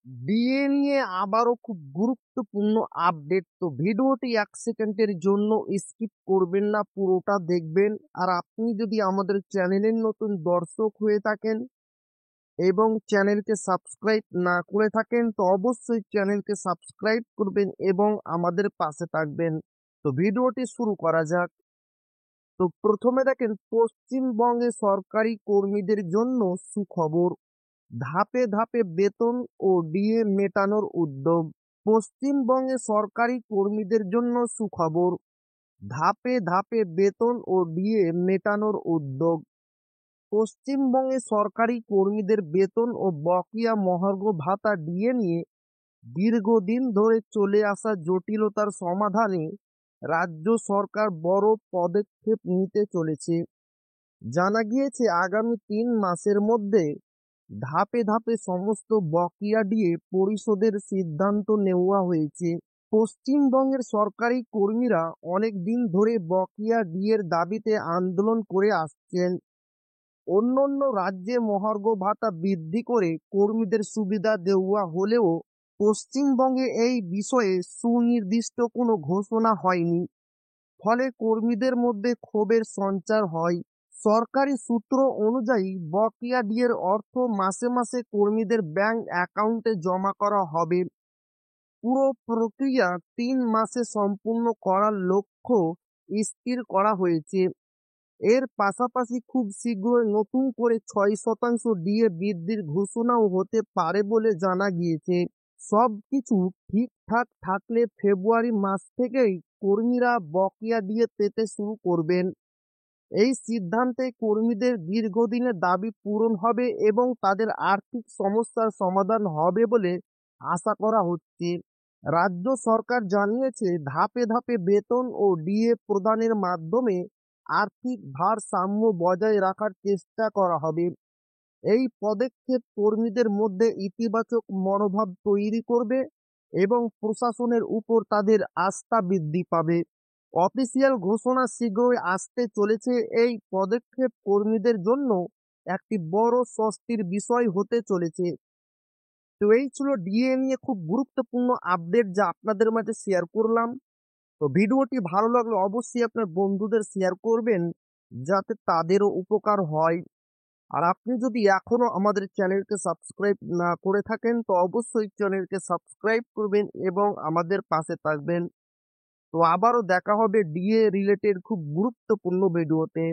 DA নিয়ে আবারও খুব গুরুত্বপূর্ণ আপডেট। তো ভিডিওটি 1 সেকেন্ডের জন্য স্কিপ করবেন না, পুরোটা দেখবেন। আর আপনি যদি আমাদের চ্যানেলের নতুন দর্শক হয়ে থাকেন এবং চ্যানেলকে সাবস্ক্রাইব না করে থাকেন, তো অবশ্যই চ্যানেলকে সাবস্ক্রাইব করবেন এবং আমাদের পাশে থাকবেন। তো ভিডিওটি শুরু করা যাক। তো প্রথমে দেখেন, পশ্চিমবঙ্গে সরকারি কর্মীদের জন্য সুখবর। ধাপে ধাপে বেতন ও ডিএ মেটানোর উদ্যোগ। পশ্চিমবঙ্গে সরকারি কর্মীদের জন্য সুখবর। ধাপে ধাপে বেতন ও ডিএ মেটানোর উদ্যোগ। পশ্চিমবঙ্গে সরকারি কর্মীদের বেতন ও বকেয়া মহার্ঘ ভাতা ডিএ নিয়ে দীর্ঘদিন ধরে চলে আসা জটিলতার সমাধানে রাজ্য সরকার বড় পদক্ষেপ নিতে চলেছে। জানা গিয়েছে, আগামী 3 মাসের মধ্যে ধাপে ধাপে সমস্ত বকেয়া ডিএ পরিশোধের সিদ্ধান্ত নেওয়া হয়েছে। পশ্চিমবঙ্গের সরকারি কর্মীরা অনেক দিন ধরে বকেয়া ডিএর দাবিতে আন্দোলন করে আসছেন। অন্যান্য রাজ্যে মহার্ঘ ভাতা বৃদ্ধি করে কর্মীদের সুবিধা দেওয়া হলেও পশ্চিমবঙ্গে এই বিষয়ে সুনির্দিষ্ট কোনো ঘোষণা হয়নি। ফলে কর্মীদের মধ্যে ক্ষোভের সঞ্চার হয়। সরকারি সূত্র অনুযায়ী বকেয়া ডিএর অর্থ মাসে মাসে কর্মীদের ব্যাংক অ্যাকাউন্টে জমা করা হবে। পুরো প্রক্রিয়া 3 মাসে সম্পূর্ণ করার লক্ষ্য স্থির করা হয়েছে। এর পাশাপাশি খুব শীঘ্রই নতুন করে 6% ডিএ বৃদ্ধির ঘোষণাও হতে পারে বলে জানা গিয়েছে। সবকিছু ঠিকঠাক থাকলে ফেব্রুয়ারি মাস থেকেই কর্মীরা বকেয়া ডিএ পেতে শুরু করবেন। এই সিদ্ধান্তে কর্মীদের দীর্ঘদিনের দাবি পূরণ হবে এবং তাদের আর্থিক সমস্যার সমাধান হবে বলে আশা করা হচ্ছে। রাজ্য সরকার জানিয়েছে, ধাপে ধাপে বেতন ও ডিএ প্রদানের মাধ্যমে আর্থিক ভারসাম্য বজায় রাখার চেষ্টা করা হবে। এই পদক্ষেপ কর্মীদের মধ্যে ইতিবাচক মনোভাব তৈরি করবে এবং প্রশাসনের উপর তাদের আস্থা বৃদ্ধি পাবে। অফিসিয়াল ঘোষণা শীঘ্রই আসতে চলেছে। এই পদক্ষেপ কর্মীদের জন্য একটি বড় স্বস্তির বিষয় হতে চলেছে। তো এই ছিল ডিএ নিয়ে খুব গুরুত্বপূর্ণ আপডেট, যা আপনাদের মাঝে শেয়ার করলাম। তো ভিডিওটি ভালো লাগলে অবশ্যই আপনার বন্ধুদের শেয়ার করবেন, যাতে তাদেরও উপকার হয়। আর আপনি যদি এখনো আমাদের চ্যানেলকে সাবস্ক্রাইব না করে থাকেন, তো অবশ্যই চ্যানেলকে সাবস্ক্রাইব করবেন এবং আমাদের পাশে থাকবেন। তো আবারও দেখা হবে ডিএ রিলেটেড খুব গুরুত্বপূর্ণ ভিডিওতে।